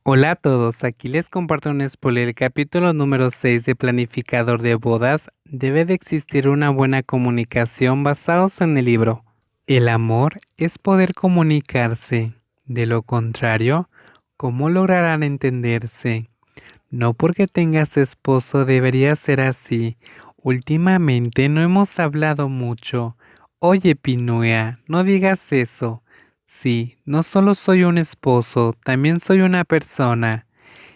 Hola a todos, aquí les comparto un spoiler. El capítulo número 6 de Planificador de Bodas. Debe de existir una buena comunicación basados en el libro. El amor es poder comunicarse. De lo contrario, ¿cómo lograrán entenderse? No porque tengas esposo debería ser así. Últimamente no hemos hablado mucho. Oye, Pinuea, no digas eso. Sí, no solo soy un esposo, también soy una persona.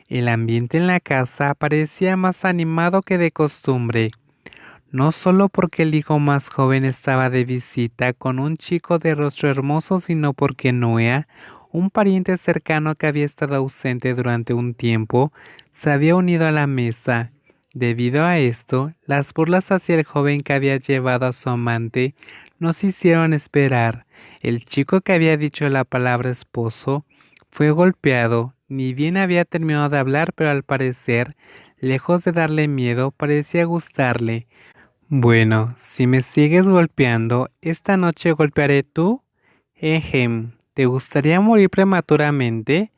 El ambiente en la casa parecía más animado que de costumbre, no solo porque el hijo más joven estaba de visita con un chico de rostro hermoso, sino porque Noea, un pariente cercano que había estado ausente durante un tiempo, se había unido a la mesa. Debido a esto, las burlas hacia el joven que había llevado a su amante no se hicieron esperar. El chico que había dicho la palabra esposo fue golpeado. Ni bien había terminado de hablar, pero al parecer, lejos de darle miedo, parecía gustarle. Bueno, si me sigues golpeando, esta noche golpearé tú. ¿Te gustaría morir prematuramente?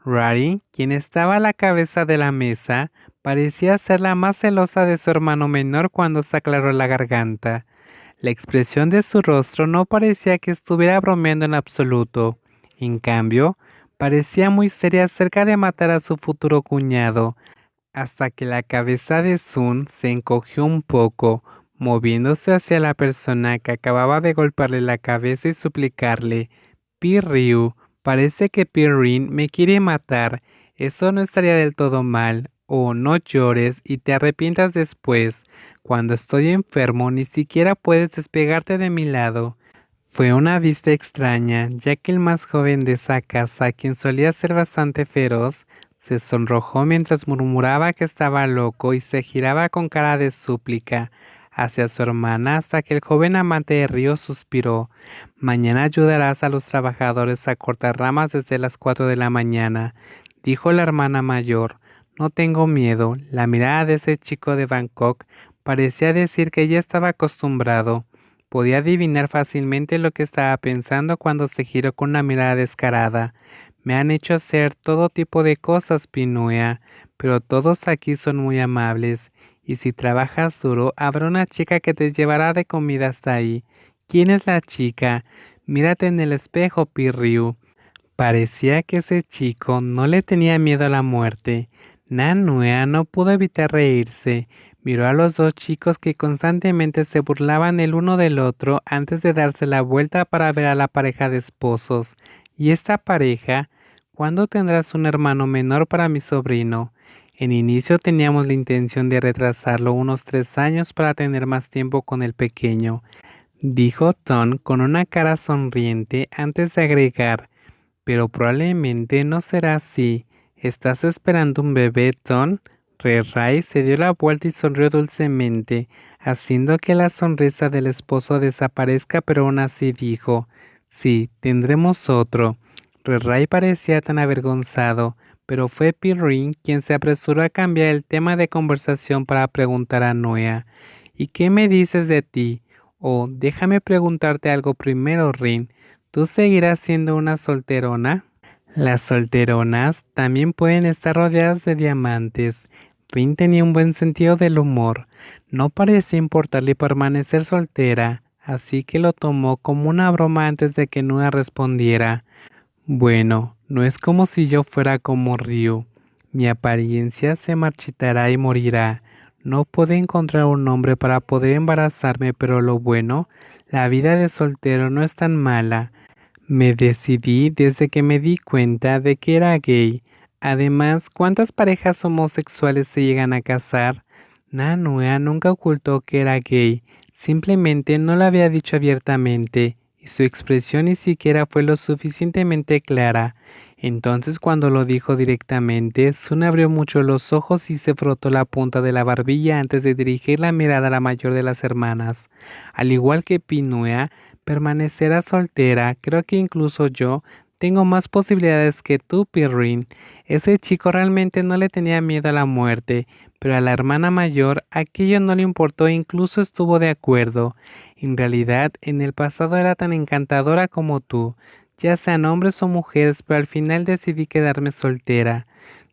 Rari, quien estaba a la cabeza de la mesa, parecía ser la más celosa de su hermano menor cuando se aclaró la garganta. La expresión de su rostro no parecía que estuviera bromeando en absoluto. En cambio, parecía muy seria acerca de matar a su futuro cuñado, hasta que la cabeza de Sun se encogió un poco, moviéndose hacia la persona que acababa de golpearle la cabeza y suplicarle: Pi-Ryu, parece que Pi-Rin me quiere matar. Eso no estaría del todo mal. O no llores y te arrepientas después. Cuando estoy enfermo ni siquiera puedes despegarte de mi lado. Fue una vista extraña, ya que el más joven de esa casa, quien solía ser bastante feroz, se sonrojó mientras murmuraba que estaba loco y se giraba con cara de súplica hacia su hermana hasta que el joven amante de Río suspiró. Mañana ayudarás a los trabajadores a cortar ramas desde las 4 de la mañana, dijo la hermana mayor. No tengo miedo. La mirada de ese chico de Bangkok parecía decir que ya estaba acostumbrado. Podía adivinar fácilmente lo que estaba pensando cuando se giró con una mirada descarada. Me han hecho hacer todo tipo de cosas, Pinuea, pero todos aquí son muy amables, y si trabajas duro, habrá una chica que te llevará de comida hasta ahí. ¿Quién es la chica? Mírate en el espejo, Pirriu. Parecía que ese chico no le tenía miedo a la muerte. Nanua no pudo evitar reírse. Miró a los dos chicos que constantemente se burlaban el uno del otro antes de darse la vuelta para ver a la pareja de esposos. ¿Y esta pareja? ¿Cuándo tendrás un hermano menor para mi sobrino? En inicio teníamos la intención de retrasarlo unos 3 años para tener más tiempo con el pequeño, dijo Tom con una cara sonriente antes de agregar. Pero probablemente no será así. ¿Estás esperando un bebé, Tom? Ray se dio la vuelta y sonrió dulcemente, haciendo que la sonrisa del esposo desaparezca, pero aún así dijo: Sí, tendremos otro. Ray parecía tan avergonzado, pero fue Pirrin quien se apresuró a cambiar el tema de conversación para preguntar a Noea: ¿Y qué me dices de ti? Oh, déjame preguntarte algo primero, Rin. ¿Tú seguirás siendo una solterona? Las solteronas también pueden estar rodeadas de diamantes. Rin tenía un buen sentido del humor. No parecía importarle permanecer soltera, así que lo tomó como una broma antes de que Nua respondiera. Bueno, no es como si yo fuera como Ryu. Mi apariencia se marchitará y morirá. No puedo encontrar un hombre para poder embarazarme, pero lo bueno, la vida de soltero no es tan mala. Me decidí desde que me di cuenta de que era gay. Además, ¿cuántas parejas homosexuales se llegan a casar? Nanua nunca ocultó que era gay, simplemente no lo había dicho abiertamente, y su expresión ni siquiera fue lo suficientemente clara. Entonces, cuando lo dijo directamente, Sun abrió mucho los ojos y se frotó la punta de la barbilla antes de dirigir la mirada a la mayor de las hermanas. Al igual que Pinua, permanecerá soltera. Creo que incluso yo tengo más posibilidades que tú, Pirrin. Ese chico realmente no le tenía miedo a la muerte, pero a la hermana mayor aquello no le importó e incluso estuvo de acuerdo. En realidad, en el pasado era tan encantadora como tú. ya sean hombres o mujeres, pero al final decidí quedarme soltera.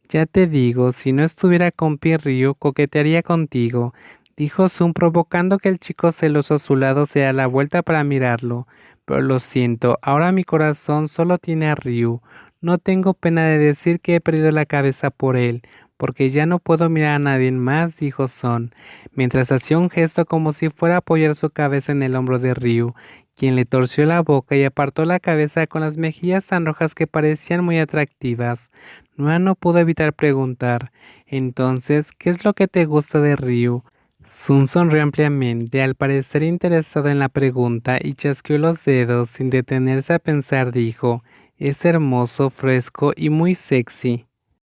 Ya te digo, si no estuviera con Ryu, coquetearía contigo, dijo Sun, provocando que el chico celoso a su lado se diera la vuelta para mirarlo. Pero lo siento, ahora mi corazón solo tiene a Ryu. No tengo pena de decir que he perdido la cabeza por él, porque ya no puedo mirar a nadie más, dijo Son, mientras hacía un gesto como si fuera a apoyar su cabeza en el hombro de Ryu, quien le torció la boca y apartó la cabeza con las mejillas tan rojas que parecían muy atractivas. Noah no pudo evitar preguntar, entonces, ¿qué es lo que te gusta de Ryu? Sun sonrió ampliamente, al parecer interesado en la pregunta, y chasqueó los dedos sin detenerse a pensar, dijo, es hermoso, fresco y muy sexy.